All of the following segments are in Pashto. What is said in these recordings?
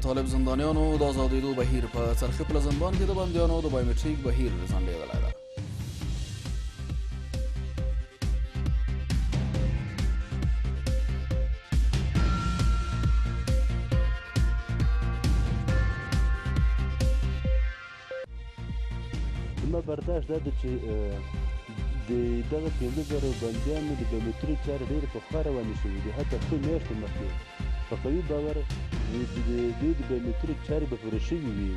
طالب زندانیانو د آزادېدو بهیر په څرخي پله زندان کې د بندیانو د بایومټریک بهیر ځنډېدلی ده. زما برداشت دا ده چې د دغه 15,000 بندیانو د بایومټریک چارې ډېرې پخوا روانې شوې دي، حتی څو میاشتې مخکې. په قوي باور دوی د بایومټریک چارې به پوره شوې وي.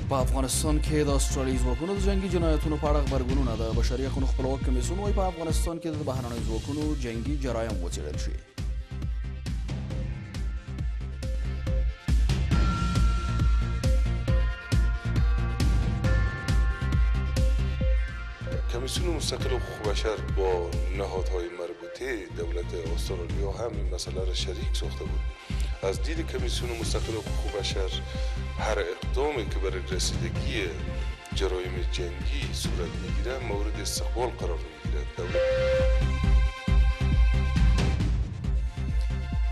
په افغانستان کې د استرالیایي ځواکونو د جنګي جنایتونو په اړه غبرګونونه. د بشري حقونو خپلواک کمیسیون وایي په افغانستان کې د بهرنیو ځواکونو جنګي جرایم وڅېړل شي. کمیسیون مستقل حقوق بشر با نهادهای مربوطه دولت استرالیا هم این مسئله را شریک ساخته بود. از دید کمیسیون مستقل حقوق بشر هر اقدامی که برای رسیدگی جرایم جنگی صورت میگیرد مورد استقبال قرار میگیرد.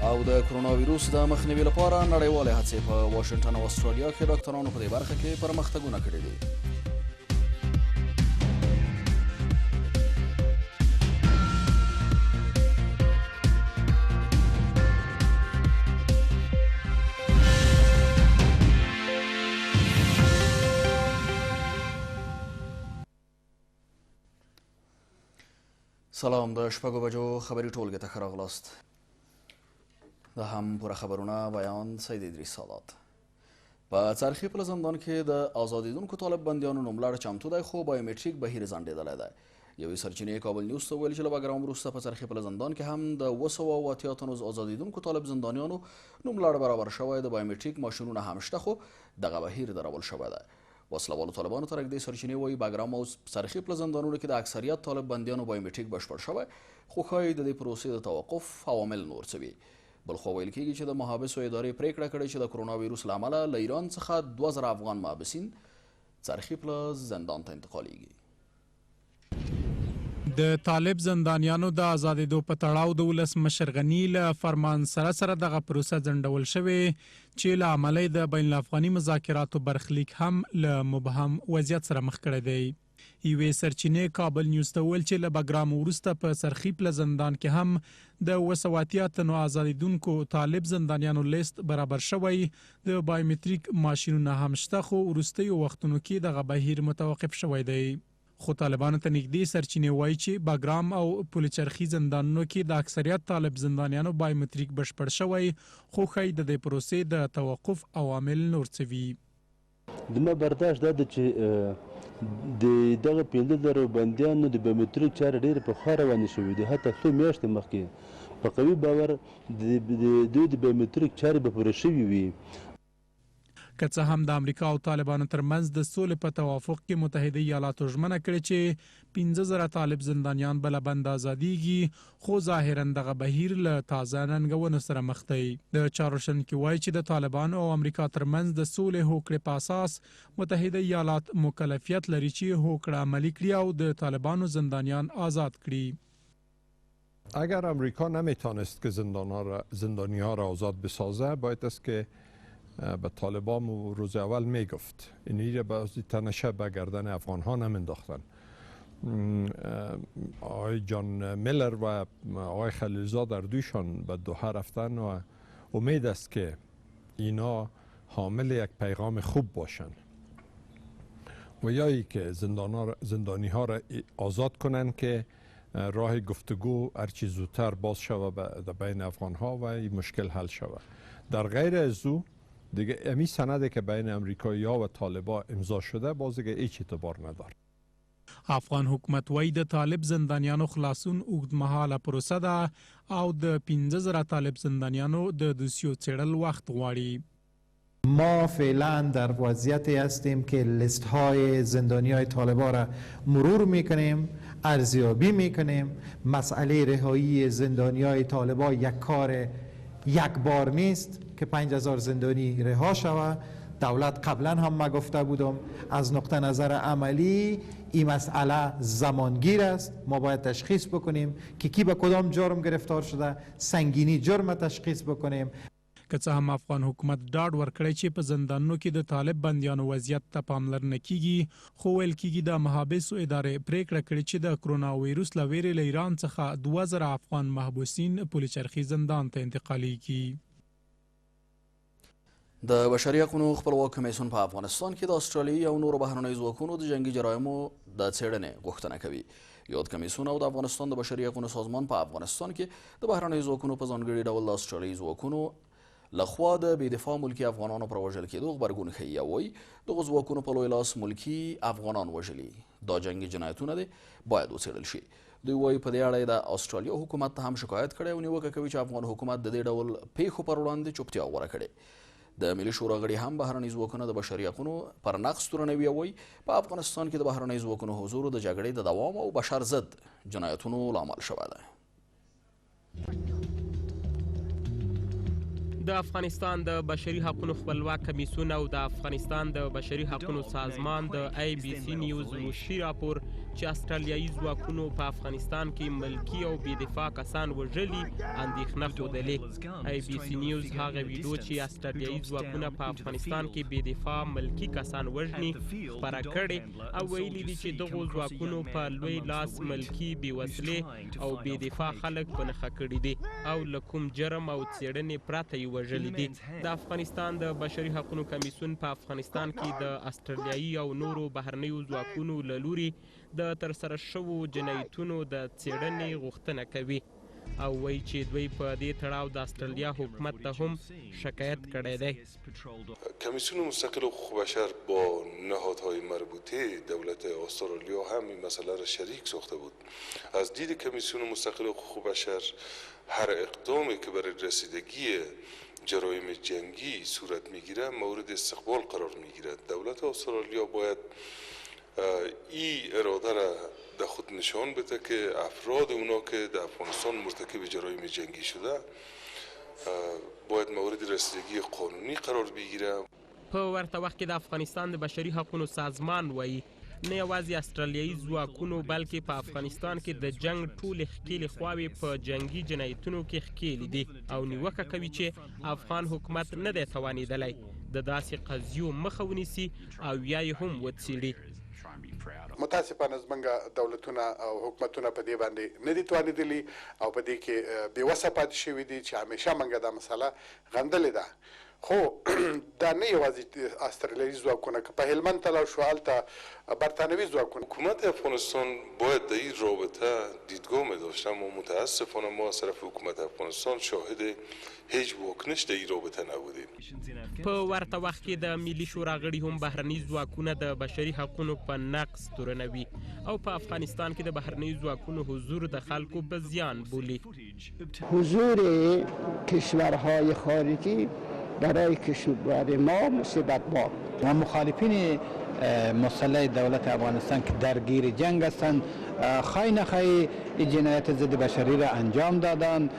او د کرونا ویروس د مخنیوي لپاره نړیوالې هڅې په واشنګټن او استرالیا کې ډاکټرانو په دې برخه کې پرمختګونه کړي دي. سلام، د شپږو بجو خبري ټولګې ته ښه راغلاست. دا هم پوره خبرونه، بیان سید ادریس سادات. په څرخي پله زندان کې د آزادېدونکو طالب بندیانو نوملړ چمتو دی، خو بایومټریک بهیر ځنډېدلی دی. یوې سرچینې کابل نیوز ته ویل چې له بګرام وروسته په څرخي پله زندان کې هم د 280 تنو آزادېدونکو طالب زندانیانو نوملړ برابر شوی. د بایومټریک ماشینونه هم شته، خو دغه بهیر درول شوی دی. وسلوالو طالبانو ته رږدې سرچینې وایي بګرام او څرخي پله زندانونو کې د اکثریت طالب بندیانو بایومټریک بشپړ شوی، خو ښایي د دې پروسې د توقف عوامل نور څه وي. بلخوا ویل کېږي چې د محابسو ادارې پریکړه کړې چې د کرونا ویروس له امله له ایران څخه 2000 افغان محبسین څرخي پله زندان ته انتقالیږي. د طالب زندانیانو د آزادېدو په تړاو د ولسمشر غني له فرمان سره دغه پروسه ځنډول شوې چې له امله د بین الافغاني مذاکراتو برخلیک هم له مبهم وضعیت سره مخ کړی دی. یوې سرچینې کابل نیوز ته ویل چې له بګرام وروسته په څرخي پله زندان کې هم د 280 تنو آزادېدونکو طالب زندانیانو لیست برابر شوی. د بایومټریک ماشینونه هم شته، خو وروستیو وختونو کې دغه بهیر متوقف شوی دی. خو طالبانو ته نږدې سرچینې وایي چې بګرام او پلچرخي زندانونو کې د اکثریت طالب زندانیانو بایومټریک بشپړ شوی، خو ښایي د دې پروسې د توقف عوامل نور څه وي. زما برداشت دا ده چې د دغه 15,000 بندیانو د بایومټریک چارې ډېرې پخوا روانې شوې دي، حتی څو میاشتې مخکې. په قوي باور دوی د بایومټریک چارې به پوره شوې وي. که څه هم د امریکا او طالبانو ترمنځ د سولې په توافق کې متحده ایالاتو ژمنه کړې چې 15,000 طالب زندانیان به له بند ازادېږي، خو ظاهرا دغه بهیر له تازه ننګونو سره مخ دی. د چارواکي وایي چې د طالبانو او امریکا ترمنځ د سولې هوکړې په اساس متحده ایالات مکلفیت لري چې هوکړه عملي کړي او د طالبانو زندانیان آزاد کړي. اگر امریکا نمیتونست که زندانی‌ها را آزاد بسازه، باید است که به طالبان روز اول میگفت اینی را به تنشه به گردن افغان ها نمینداختن. آقای جان میلر و آقای خلیلزاد در دویشان به دوحه رفتن و امید است که اینا حامل یک پیغام خوب باشن و یایی که زندانی ها را آزاد کنن که راه گفتگو هرچی زودتر باز شود بین افغان ها و این مشکل حل شود. در غیر از او دیگه امی سنده که بین امریکایی ها و طالبا امضا شده باز دیگه هیچ اعتبار نداره. افغان حکومت وایي د طالب زندانیانو خلاصون اوږدمهاله پروسه ده او د 15,000 طالب زندانیانو د دوسیو څېړل وخت غواړي. ما فعلا در وضعیتی هستیم که لیست های زندانی های طالبان را مرور میکنیم، ارزیابی میکنیم. مسئله رهایی زندانی های طالبان یک کار یک بار نیست که 5,000 زندانی رها شود. دولت قبلا هم من گفته بودم از نقطه نظر عملی این مسئله زمانگیر است. ما باید تشخیص بکنیم که کی به کدام جرم گرفتار شده، سنگینی جرم تشخیص بکنیم. که څه هم افغان حکومت ډاډ ورکړی چې په زندانونو کې د طالب بندیانو وضعیت ته پاملرنه کیږي، خو ویل کیږي د محابسو ادارې پریکړه کړې چې د کرونا وایروس له ویرې له ایران څخه 2000 افغان محبوسین پلچرخي زندان ته انتقالیږي. د بشري حقوقو خپلواک کمیسیون په افغانستان کې د استرالیایي او نورو بهرنیو ځواکونو د جنگي جرایمو د څېړنې غوښتنه کوي. یاد کمیسیون او د افغانستان د بشري حقوقو سازمان په افغانستان کې د بهرنیو ځواکونو په ځانګړي ډول د استرالیایي ځواکونو لخوا د بې دفاع ملکي افغانانو پر وژل کېدو غبرګون ښیي او وایي دغو ځواکونو په لوی لاس ملکي افغانان وژلي. دا جنګي جنایتونه دي باید وڅېړل شي. دوی وایي په دې اړه د استرالیا حکومت ته هم شکایت کړی او نیوکه کوي چې افغان حکومت د دې ډول پیښو پر وړاندې چوپتیا غوره کړې. د ملي شورا غړي هم بهرني ځواکونه د بشري حقوقو پر نقض تورنوي او وایي په افغانستان کې د بهرني ځواکونو حضور د جګړې د دوام او بشر ضد جنایتونو لامل شوی دی. د افغانستان د بشري حقوقو خپلواک کمیسیون او د افغانستان د بشري حقوقو سازمان د ABC نیوز وشي راپور چې استرالیایي ځواکونو په افغانستان کې ملکی او بې دفاع کسان وژلي اندېښنه ښودلې. ABC نیوز هغه ویډیو چې استرالیایي ځواکونه په افغانستان کې بې دفاع ملکی کسان وژني خپره کړې او ویلي دي چې دغو ځواکونو په لوی لاس ملکی بې وسلې او بې دفاع خلک په نښه کړي دي او له کوم جرم او څېړنې پرته یې وژلي دي. د افغانستان د بشري حقوقو کمیسیون په افغانستان کې د استرالیایي او نورو بهرنیو ځواکونو له لوري د ترسره شوو جنایتونو د څېړنې غوښتنه کوي او وایي چې دوی په دې تړاو د استرالیا حکومت ته هم شکایت کړی دی. کمیسیون مستقل حقوق بشر با نهادهای مربوطه دولت استرالیا هم این مسئله را شریک ساخته بود. از دید کمیسیون مستقل حقوق بشر هر اقدامی که برای رسیدگی جرایم جنگی صورت میگیره مورد استقبال قرار میگیرد. دولت استرالیا باید این اراده را در خود نشان بده که افراد اونا که در افغانستان مرتکب جرایم جنگی شده باید مورد رسیدگی قانونی قرار بگیره. په ورته وخت کې د افغانستان د بشري حقوقو سازمان وایي نه یوازې استرالیایي ځواکونو بلکې په افغانستان کې د جنگ ټولې ښکېلې خواوې په جنگي جنایتونو کې ښکېلې دي او نیوکه کوي چې افغان حکومت نه دی توانېدلی د داسې قضیو مخه ونیسي او یا یې هم وڅېړي. متاسفانه زمونږ دولتونه او حکومتونه په دې باندې نه دي توانېدلي او په دې کې بېوسه پاتې شوي دي چې همیشه موږ دا مسله غندلې ده. خو دا نه یوازې استرالیایي ځواکونه که په هلمند ته لاړ شو هلته برطانوي ځواکونه. حکومت افغانستان باید در این رابطه دیدگاه می داشت اما متاسفانه ما از طرف حکومت افغانستان شاهد هیچ واکنش در این رابطه نبودیم. په ورته وخت کې د ملي شورا غړي هم بهرني ځواکونه د بشري حقوقو په نقض تورنوي او په افغانستان کې د بهرني ځواکونو حضور د خلکو په زیان بولي. حضور کشورهای خارجی برای کشور ما مصیبت بار. و مخالفین مسلح دولت افغانستان که درگیر جنگ هستند خواهی نخواهی جنایت ضد بشری را انجام دادند.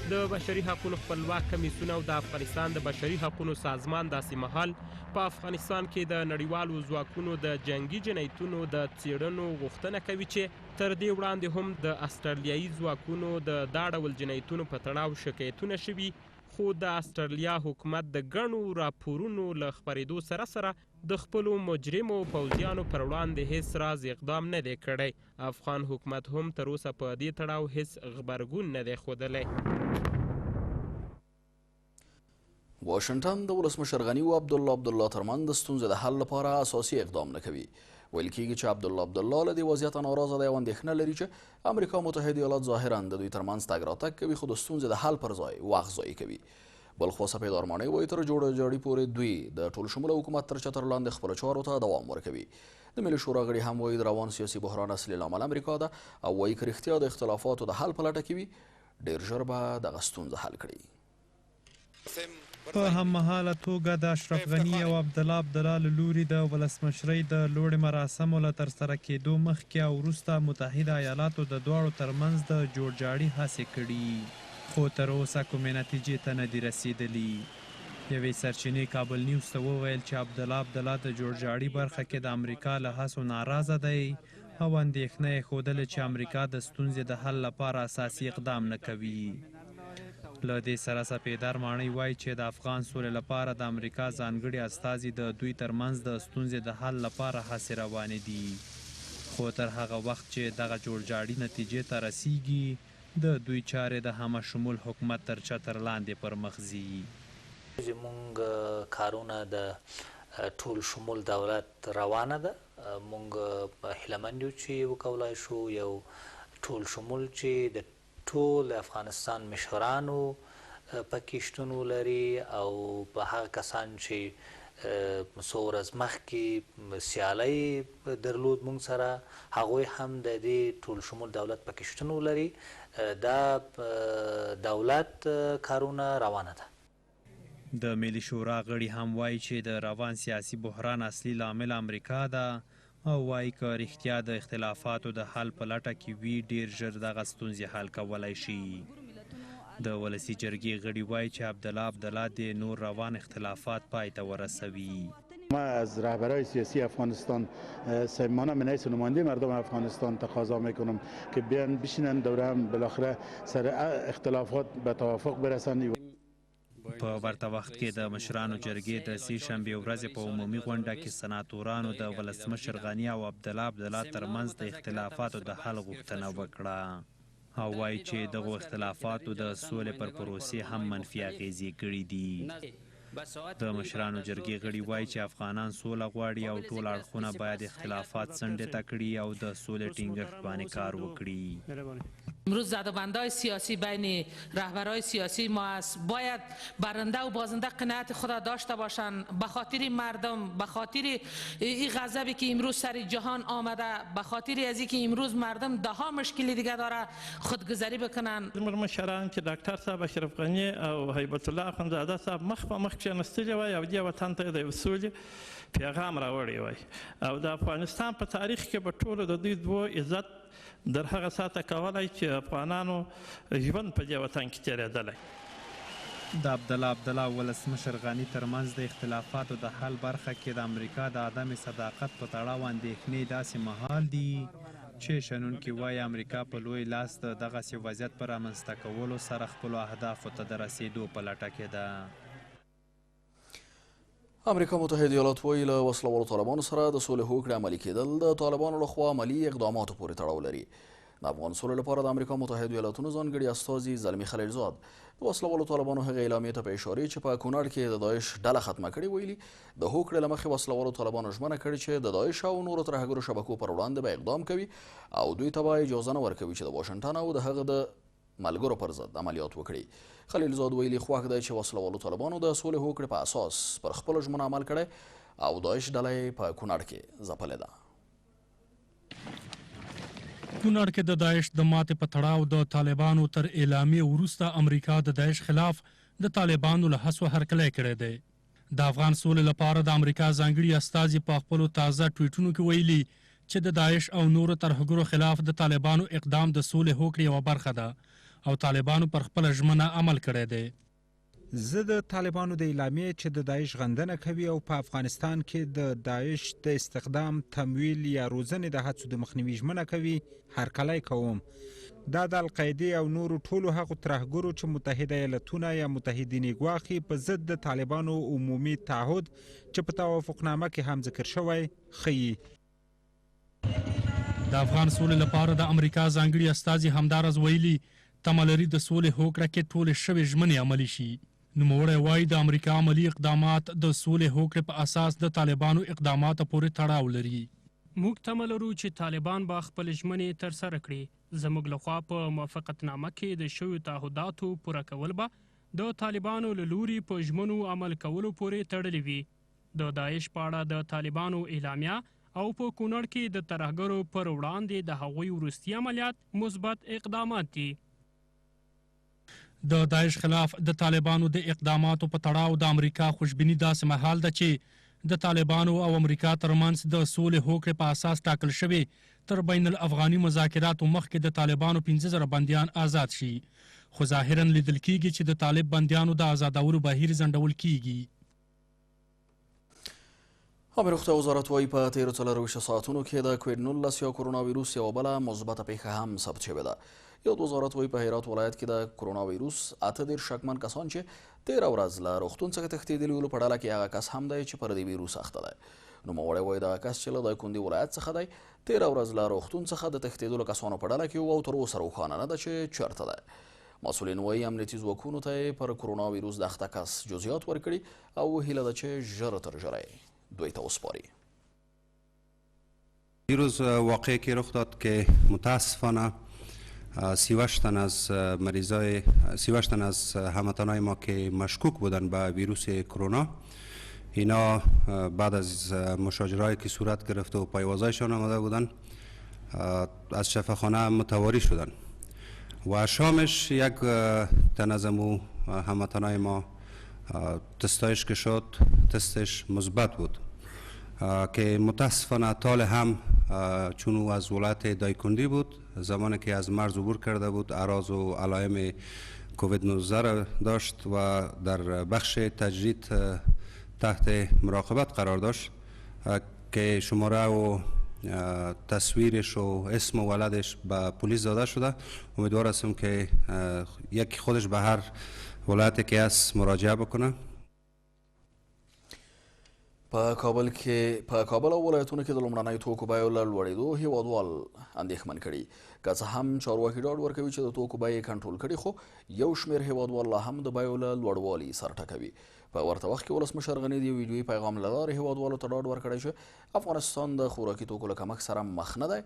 د بشري حقوقو خپلواک کمیسیون او د افغانستان د بشري حقوقو سازمان داسې مهال په افغانستان کې د نړیوالو ځواکونو د جنگي جنایتونو د څېړنو غوښتنه کوي چې تر دې وړاندې هم د استرالیایي ځواکونو د دا ډول جنایتونو په تړاو شکایتونه شوي خو د استرالیا حکومت د ګڼو راپورونو له خپرېدو سره سره د خپلو مجرمو پوځیانو پر وړاندې هیڅ راز اقدام نه دی کړی. افغان حکومت هم تر اوسه په دې تړاو هیڅ غبرګون نه دی ښودلی. واشنگټن د ولسمشر غني او عبدالله ترمنځ د ستونزې د حل لپاره اساسي اقدام نه کوي. ویل کېږي چې عبدالله له دې وضعیته ناراضه دی او اندېښنه لري چې امریکا متحده ایالات ظاهرا د دوی ترمنځ تګ راتګ کوي خو د ستونزې د حل پر ځای وخت ضایع کوي. بلخوا سپید ارماني وایي تر جوړجاړي پورې دوی د ټول شموله حکومت تر چتر لاندې خپلو چارو ته دوام ورکوي. د ملي شورا غړي هم وایي د روان سیاسي بحران اصلي لامل امریکا ده او وایي که رښتیا د اختلافاتو د حل په لټه کې وي ډېر ژر به دغه ستونزه حل کړي. په هممهاله توګه د اشرف غني او عبدالله له لوري د ولسمشرۍ د لوړې مراسمو له ترسره کېدو مخکې او وروسته متحده ایالاتو د دواړو ترمنځ د جوړجاړي هڅې کړي خو تر اوسه کومې نتیجې ته نه دي رسېدلي. یوې سرچینې کابل نیوز ته وویل چې عبدالله د جوړجاړي برخه کې د امریکا له هڅو ناراضه دی او اندېښنه یې ښودله چې امریکا د ستونزې د حل لپاره اساسي اقدام نه کوي. له دې سره سپېدر ماڼۍ وایي چې د افغان سولې لپاره د امریکا ځانګړي استازي د دوی ترمنځ د ستونزې د حل لپاره هڅې روانې دي، خو تر هغه وخت چې دغه جوړجاړي نتیجې ته رسیږي د دوی چارې د همه شمول حکومت تر چتر لاندې پر مخ ځي. زموږ کارونه د ټول شمول دولت روانه ده. موږ هیلهمند یو چې وکولای شو یو ټول شمول چې د ټول افغانستان مشرانو پکې شتون ولري او په هغه کسان چې څو ورځې مخکې سیالۍ درلود موږ سره هغوی هم د دې ټول شمول دولت پکې شتون ولري. دا دولت کارونه روانه ده. د ملي شورا غړي هم وایي چې د روان سیاسي بحران اصلي لامل امریکا ده او وایي که رښتیا د اختلافاتو د حل په لټه کې وي ډیر ژر دغه ستونزې حل کولی شي. د ولسي جرګې غړي وایي چې عبدالله د نور روان اختلافات پای ته ورسوي. ما از رهبرای سیاسی افغانستان صمیمانه من حیث نماینده مردم افغانستان تقاضا میکنم که بیان بشینن دوره هم بالاخره سر اختلافات به توافق برسن. په ورته وخت کې د مشرانو جرګې د سې شنبې ورځې په عمومي غونډه کې سناتورانو د ولسمشر غني او عبدالله ترمنځ د اختلافاتو د حل غوښتنه وکړه او وایي چې دغو اختلافاتو د سولې پر پروسې هم منفي اغېزې کړي دي. د مشرانو جرګې غړي وایي چې افغانان سوله غواړي او ټول اړخونه باید اختلافات څنډې ته کړي او د سولې ټینګښت باندې کار وکړي. امروز زدوبندهای سیاسی بین رهبرهای سیاسی ما است باید برنده و بازنده قناعت خود داشته باشند به خاطر مردم، به خاطر این غضبی که امروز سر جهان آمده، به خاطر از اینکه امروز مردم ده ها مشکلی دیگه داره خودگذری بکنن. مشران چې ډاکټر صاحب اشرف غنی او هیبت الله اخندزاده صاحب مخ په مخ کښېنستلي وای او دې وطن ته د سولې پیغام راوړی وای او د افغانستان په تاریخ کې به ټولو د دوی دوو عزت در هغه ساعته کولی چې افغانانو ژوند په دې وطن کې تېرېدلی. د عبدالله ولسمشر غني ترمنځ د اختلافاتو د حل برخه کې د امریکا د عدم صداقت په تړاو اندېښنې داسې مهال دي چې شنونکي وایي امریکا په لوی لاس د دغسې وضعیت په رامنځته کولو سره خپلو اهدافو ته د رسېدو په لټه کې ده. امریکا متحده ایالات وایي له وسلوالو طالبانو سره د سولې هوکړې عملي کېدل د طالبانو لخوا عملي اقداماتو پورې تړاو لري. د افغان سولې لپاره د امریکا متحده ایالاتونو ځانګړي استازي زلمي خلیلزاد د وسلوالو طالبانو هغې اعلامیې ته په اشارې چې په کونړ کې د داعش ډله ختمه کړې ویلي د هوکړې له مخې وسلوالو طالبانو ژمنه کړې چې د داعش او نورو ترهګرو شبکو پر وړاندې به اقدام کوي او دوی ته به اجازه نه ورکوي چې د واشنګټن او د هغه د ملګرو پر ضد عملیات وکړي. خلیلزاد ویلي خوښ دی چې وسلوالو طالبانو د سولې هوکړې په اساس پر خپلو ژمنو عمل کړی او داعش ډله یې په کونړ کې ځپلې ده. کونړ کې د داعش د ماتې په تړاو د طالبانو تر اعلامیې وروسته امریکا د داعش خلاف د طالبانو له هڅو هرکلی کړی دی. د افغان سولې لپاره د امریکا ځانګړي استازي په خپلو تازه ټویټونو کې ویلي چې د داعش او نورو ترهګرو خلاف د طالبانو اقدام د سولې هوکړې یوه برخه ده او طالبانو پر خپله ژمنه عمل کړی دی. زه د طالبانو د اعلامیې چې د داعش غندنه کوي او په افغانستان کې د داعش د استخدام، تمویل یا روزنې د هڅو د مخنیوي ژمنه کوي هرکلی کوم. دا د القاعدې او نورو ټولو هغو ترهګرو چې متحده ایالتونه یا متحدین یې ګواښي په ضد د طالبانو عمومي تعهد چې په توافقنامه کې هم ذکر شوی ښیي. د افغان سولې لپاره د امریکا ځانګړي استازي همداراز ویلي تمه لري د سولې هوکړه کې ټولې شوې ژمنې عملي شي. نوموړی وایي د امریکا عملي اقدامات د سولې هوکړې په اساس د طالبانو اقداماتو پورې تړاو لري. موږ تمه لرو چې طالبان به خپل ژمنې ترسره کړي. زموږ لخوا په موافقتنامه کې د شویو تعهداتو پوره کول به د طالبانو له لوري په ژمنو عمل کولو پورې تړلي وي. د داعش په اړه د طالبانو اعلامیه او په کونړ کې د ترهګرو پر وړاندې د هغوی وروستي عملیات مثبت اقدامات دي. د داعش خلاف د طالبانو د اقداماتو په تړاو د امریکا خوشبیني داسې مهال ده چې د طالبانو او امریکا ترمنځ د سولې هوکړې په اساس ټاکل شوې تر بین الافغاني مذاکراتو مخکې د طالبانو 15,000 بندیان آزاد شي. خو ظاهرا لیدل کیږي چې د طالب بندیانو د آزادولو بهیر ځنډول کیږي. عامه روغتیا وزارت وایي په تیرو 24 ساعتونو کې د کووید-19 یا کرونا ویروس یوه بله مثبته پیښه هم ثبت شوې ده. یاد وزارت وایي په هرات ولایت کې د کرونا ویروس 18 شکمن کسان چې 13 ورځ له روغتون څخه تښتېدلي ول په ډله کې هغه کس هم دی چې پر دې ویروس اخته دی. نوموړی وایي دغه کس چې له دایکنډي ولایت څخه دی 13 ورځ له روغتون څخه د تښتېدلو کسانو په ډله کې و او تر اوسه روښانه نه ده چې چېرته دی. مسؤلین وایي امنیتي ځواکونو ته یې پر کرونا ویروس د اخته کس جزئیات ورکړي او هیله ده چې ژر تر ژره دوی ته وسپاري. دیروز واقعی که رخ داد که متاسفانه 38 تن از هموطنان ما که مشکوک بودن به ویروس کرونا، اینا بعد از مشاجرهایی که صورت گرفته و پایوازایشان آمده بودن از شفاخانه متواری شدن و شامش یک تن از هموطنان ما تستایش که شد تستش مثبت بود که متاسفانه طال هم چون او از ولایت دایکنډي بود زمانی که از مرز عبور کرده بود اعراض و علائم کووید-19 را داشت و در بخش تجدید تحت مراقبت قرار داشت که شماره و تصویرش و اسم و ولدش به پلیس داده شده. امیدوار هستم که یکی خودش به هر ولایتی که هست مراجعه بکنه. په کابل او ولایتونو کې د لومړنیو توکو بیو له لوړېدو هیوادوال اندېښمن کړي. که څه هم چارواکي ډاډ ورکوي چې د توکو بیې کنټرول کړي، خو یو شمېر هیوادوال لا هم د بیو له لوړوالي سر ټکوي. په ورته وخت کې ولسمشر غني د یو ویډیویي پیغام له لارې هیوادوالو ته ډاډ ورکړی چې افغانستان د خوراکي توکو له کمښت سره مخ نه دی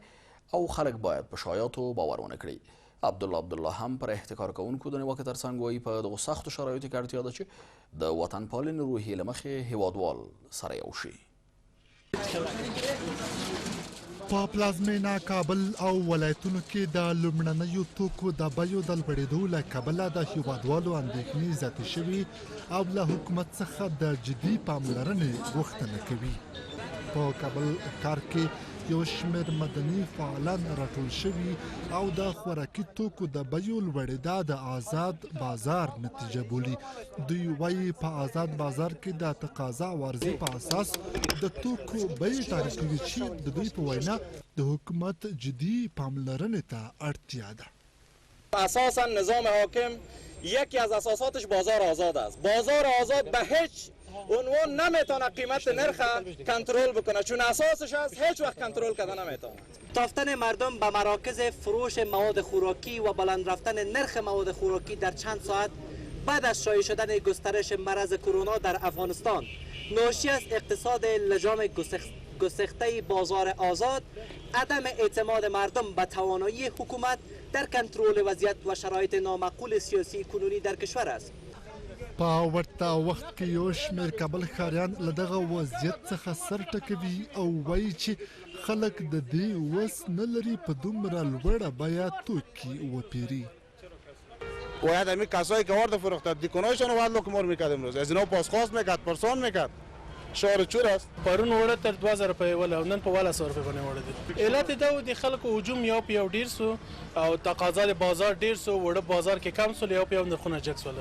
او خلک باید په شایعاتو باور ونه کړي. عبدالله هم پر احتکار کوونکو د نیوکې ترڅنګ وایي په دغو سختو شرایطو کې اړتیا ده چې د وطن پالنې روحیې له مخې هیوادوال سره یو شي. په پلازمینه کابل او ولایتونو کې د لومړنیو توکو د بیو د لوړېدو له کبله د هیوادوالو اندېښنې زیاتې شوي او له حکومت څخه د جدي پاملرنې غوښتنه کوي. په کابل ښار کې یو شمېر مدني فعالان راټول شوي او د خوراکي توکو د بیو لوړېدا د آزاد بازار نتیجه بولي. دوی وایي په آزاد بازار کې د تقاضا او عرضې په اساس د توکو بیې ټاکل چې د دوی په وینا د حکومت جدي پاملرنې ته اړتیا ده. اساسا نظام حاکم یکی از اساساتش بازار آزاد است. بازار آزاد به هیچ عنوان نمیتونه قیمت نرخ کنترل بکنه، چون اساسش از هیچ وقت کنترل کرده نمیتونه. تافتن مردم به مراکز فروش مواد خوراکی و بلند رفتن نرخ مواد خوراکی در چند ساعت بعد از شایع شدن گسترش مرض کرونا در افغانستان ناشی از اقتصاد لجام گسسته بازار آزاد، عدم اعتماد مردم به توانایی حکومت در کنترل وضعیت و شرایط نامعقول سیاسی کنونی در کشور است. په ورته وخت کې یو شمېر کابل ښاریان له دغه وضعیت څخه سر ټکوي او وایي چې خلک د دې وس نه لري په دومره لوړه بیه توکي وپیري. باید همین کسایی که آورده فروختن دیکنایشان رو باید لوکمور میکرد. امروز از اینا پاسخواست میکرد، پرسان میکرد. شهر چور است. پرون وړه تر 2000 روپۍ ول او نن په 1200 روپۍ باندې وړه دي. علت دا و د خلکو هجوم یو په یو ډیر سو او تقاضا د بازار ډیر سو، وړه بازار کې کم سو، یو په یو نرخونه جګ سول.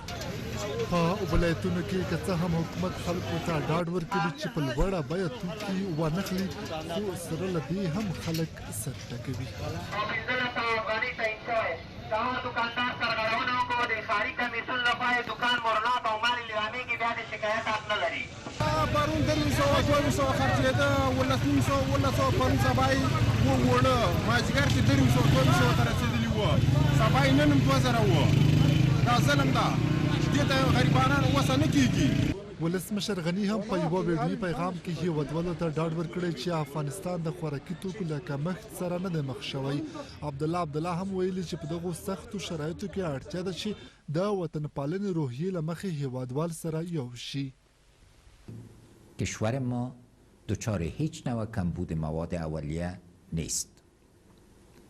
په ولایتونو کې که څه هم حکومت خلکو ته ډاډ ورکوي چې په لوړه بیه توکي وانخلي، خو سره له دې هم خلک سر ټکوي. تمام دکاندار سرغړونو کو د ښاري کمیسیون لخوا دکان مرلات او مال لیلامې کې بیا د شکایت حق نه لري. پرون 300 خرڅېده، 1900 پرون سبا یې ووړه، مازدیګر کې 300 ته رسېدلي وو، سبا یې نن هم 2000 وو. دا ظلم ده، دې ته غریبانان وسه نه کېږي. ولسمشر غني هم په یوه ویډیویي پیغام کې هیوادوالو ته ډاډ ورکړی چې افغانستان د خوراکي توکو له کمښت سره نه دی مخ شوی. عبدالله هم ویلي چې په دغو سختو شرایطو کې اړتیا ده چې د وطن پالنې روحیې له مخې هیوادوال سره یو شي. کشور ما دچار هیچ نوع کمبود مواد اولیه نیست.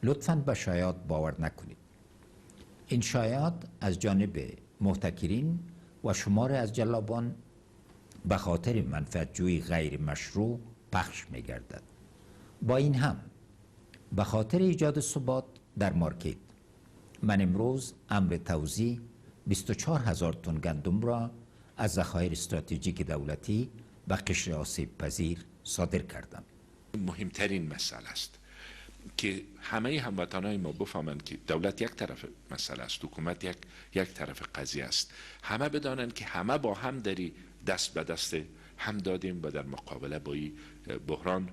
لطفاً به شایعات باور نکنید. این شایعات از جانب محتکرین و شمار از جلابان به خاطر منفعت‌جویی غیر مشروع پخش می‌گردد. با این هم به خاطر ایجاد ثبات در مارکت من امروز امر توزیع 24,000 تن گندم را از ذخایر استراتژیک دولتی و قشر آسیب پذیر صادر کردم. مهمترین مسئله است که همه هموطنان ما بفهمند که دولت یک طرف مسئله است، حکومت یک طرف قضیه است. همه بدانند که همه با هم داری دست به دست هم دادیم و در مقابله با این بحران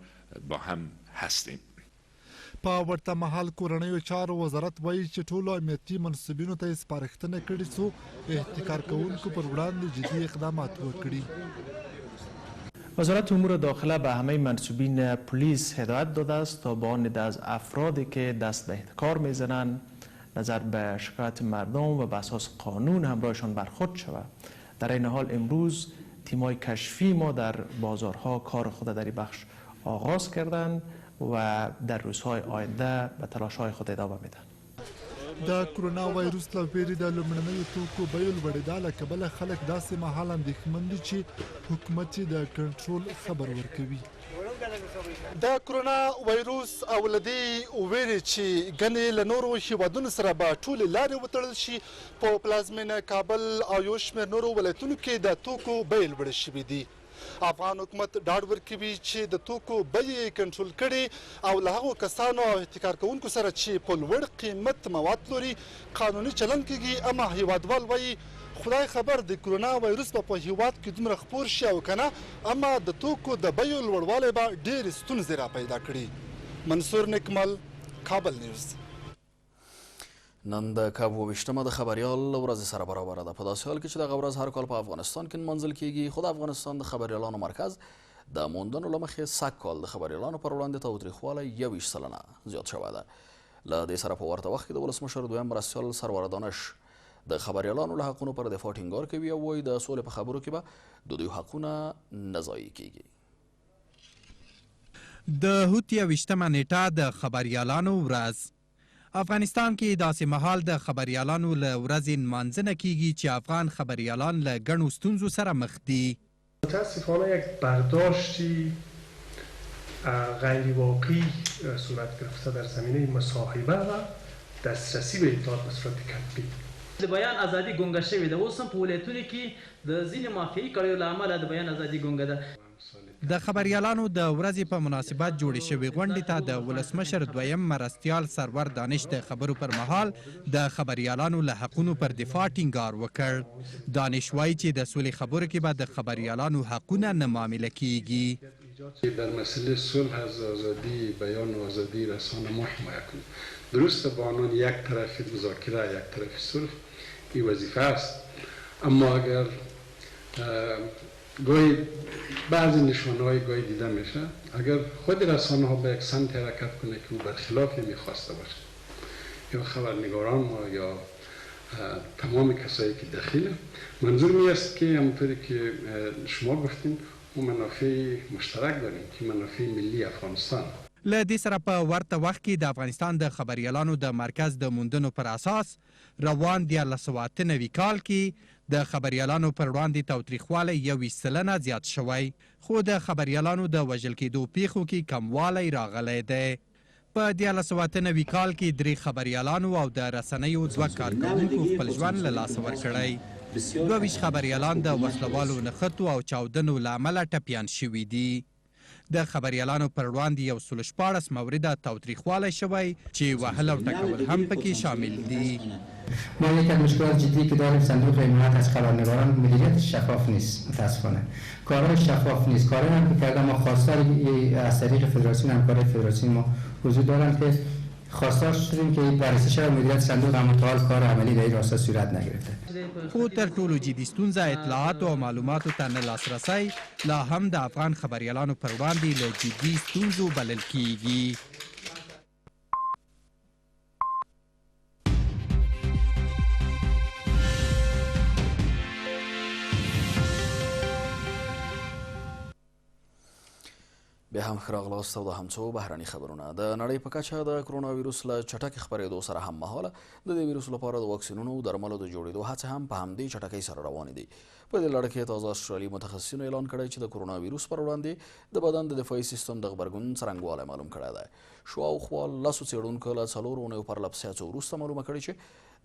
با هم هستیم. په ورته مهال کورنیو چارو وزارت وایي چې ټولو امنیتي منصبینو ته یې سپارښتنه کړې څو احتکار کوونکو پر وړاندې جدي اقدامات وکړي. وزارت امور داخله به همه منصوبین پلیس هدایت داده است تا با آن از افرادی که دست به احتکار میزنند نظر به شکایت مردم و به اساس قانون همراهشان برخورد شود. در این حال امروز تیم‌های کشفی ما در بازارها کار خود در این بخش آغاز کردند و در روزهای آینده به تلاش‌های خود ادامه میدن. د کرونا وایروس له ویرې د لومړنیو توکو بیو لوړېدا له کبله خلک داسې مهال اندېښمن دي چې حکومت یې د کنټرول خبر ورکوي. د کرونا وایروس او له دې ویرې چې ګنې له نورو هیوادونو سره به ټولې لارې وتړل شي، په پلازمینه کابل او یو شمېر نورو ولایتونو کې د توکو بیې لوړې شوي دي. افغان حکومت ډاډ ورکوي چې د توکو بیې کنټرول کړي او له هغو کسانو او احتکار کوونکو سره چې په لوړ قیمت مواد پلوري قانوني چلند کیږي. اما هیوادوال وایي خدای خبر د کرونا وایروس په هیواد کې دومره خپور شي او کنه، اما د توکو د بیو لوړوالی به ډېرې ستونزې را پیدا کړي. منصور نکمل، کابل نیوز. نن د کب 28مه د خبریال ورځ سره برابره ده. په داسې حال کې چې دغه ورځ هر کال په افغانستان کې نمانځل کیږي، خو د افغانستان د خبریالانو مرکز د موندنو له مخې سږ کال د خبریالانو پر وړاندې تاوتریخوالی 21 سلنه زیات شوی ده. له دې سره په ورته وخت کې د ولسمشر دویم مرستیال سرور دانش د خبریالانو له حقونو پر دفاع ټینګار کوي او وایي د سولې په خبرو کې به د دوی حقونه نه ضایع کیږي. د هوتې 28مه نیټه د خبریالانو ورځ. افغانستان کې داسې مهال د خبریالانو له ورځې نمانځنه کیږي چې افغان خبریالان له ګڼو ستونزو سره مخ دي. متاسفانه یک برداشتی غیر واقعی صورت گرفته در زمینه مصاحبه و دسترسی به اطلاعات به صورت کتبی. د بیان ازادي ګونګه شوې ده. اوس هم په ولایتونو کې د ځینې مافیایي کړیو له امله د بیان ازادي ګونګه ده. د خبریالانو د ورځې په مناسبت جوړې شوې غونډې ته د ولسمشر دویم مرستیال سرور دانش د خبرو پر مهال د خبریالانو له حقونو پر دفاع ټینګار وکړ. دانش وایي چې د سولې خبرو کې به د خبریالانو حقونه نه معامله کیږي. در مسئله صلح از آزادی بیان و آزادی رسانه ما حمایت کنیم. درسته با آنان یک طرف مذاکره یک طرف صلح این وظیفه است، اما اگر گاهی بعضی نشانه‌های گاهی دیده میشه اگر خود رسانه ها به یک سمت حرکت کنه که او برخلاف میخواسته باشه، یا خبرنگاران ما یا تمام کسایی که دخیله، منظور می است که همونطوری که شما گفتین اون منافع مشترک داریم که منافع ملی افغانستان. له دې سره په ورته وخت کې د افغانستان د خبریالانو د مرکز د موندنو پر اساس روان 1998 کال کې د خبریالانو پر وړاندې تاوتریخوالی 21 سلنه زیات شوی، خو د خبریالانو د وژل کېدو پیښو کې کموالی راغلی دی. په 1998 کال کې 3 خبریالانو او د رسنیو 2 کارکوونکو خپل ژوند له لاسه ورکړی. 22 خبریالان د وسلوالو نښتو او چاودنو له امله ټپیان شوي دي. د خبریالانو پر وړاندې 114 مورده تاوتریخوالی شوی چې وهل او ټکول هم پکې شامل دي. ما یک از مشکلات جدی که داریم صندوق حمایت از خبرنگاران مدیریت شفاف نیست. متاسفانه کارهای شفاف نیست. کارهایی هم که کردن ما خواستار از طریق فدراسیون همکاری فدراسیون ما وجود دارن که خواستار شدیم که بررسی شود مدیریت صندوق اما تا حال کار عملی در این راستا صورت نگرفته. خو تر ټولو جدي ستونزه اطلاعات او معلوماتو ته نه لاسرسی لا هم د افغان خبریالانو پر وړاندې له جدي ستونزو بلل کیږي. بیا هم ښه راغلاست او د هم څو بهرني خبرونه. د نړۍ په کچه د کرونا ویروس له چټکې خپرېدو سره هم مهاله د دې ویروس لپاره د واکسینونو او درملو د جوړېدو هڅې هم په همدې چټکۍ سره روانې دي. په دې لړ کې تازه استرالي متخصصینو اعلان کړی چې د کرونا ویروس پر وړاندې د بدن د دفاعي سیستم د غبرګون څرنګوالی معلوم کړی دی. شاوخوا 10 څېړونکو له 4 اونیو پرله پسې هڅو وروسته معلومه کړې چې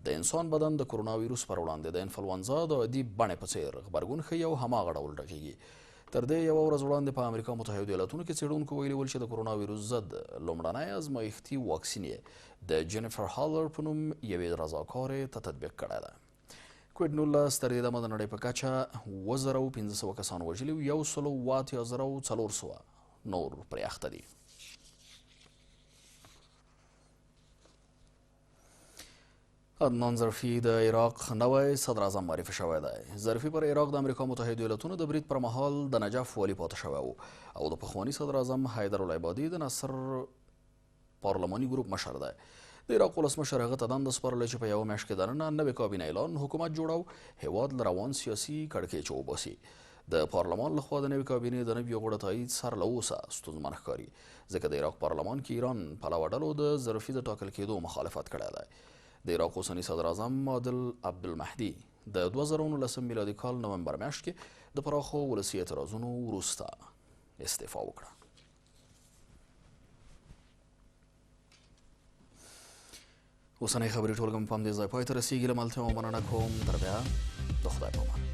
د انسان بدن د کرونا ویروس پر وړاندې د انفلونزا د عادي بڼې په څېر غبرګون ښیي او هماغه ډول ډکېږي. تر دې یوه ورځ وړاندې په امریکا متحدو ایالتونو کې څېړونکو ویلي ول چې د کرونا ویروس ضد لومړنی ازمایښتي واکسین یې د جینیفر هالر په نوم یوې رضاکارې ته تطبیق کړی دی. کووډ-19 تر دې دمه د نړۍ په کچه 7500 کسان وژلي او 184,400 نور پرې اخته دي. عدنان ظرفي د عراق نوی صدر اعظم معرفي شوی دی. ظرفي پر عراق د امریکا متحدو ایالتونو د برید پر مهال د نجف والي پاتې شوی و او د پخواني صدر اعظم حیدر العبادي د نصر پارلماني ګروپ مشر دی. د عراق ولسمشر هغه ته دنده سپارله چې په یوه میاشت کې دننه نوې کابینه اعلان حکومت جوړو هیواد له روان سیاسي کړکېچ وباسي. د پارلمان لخوا د نوې کابینې د نویو غړو تایید سر له اوسه ستونزمن ښکاري ځکه د عراق پارلمان کې ایران پلوه ډلو د ظرفي د ټاکل کېدو مخالفت کړی دی. د عراق اوسني صدر اعظم عادل عبدالمهدي د 2019 میلادي کال نومبر میاشت کې د پراخو ولسي اعتراضونو وروسته استعفا وکړه. اوسنۍ خبري ټولګه مې په همدې ځای پای ته رسیږي. له ملتیا مننه کوم. تر بیا د خدای په امان.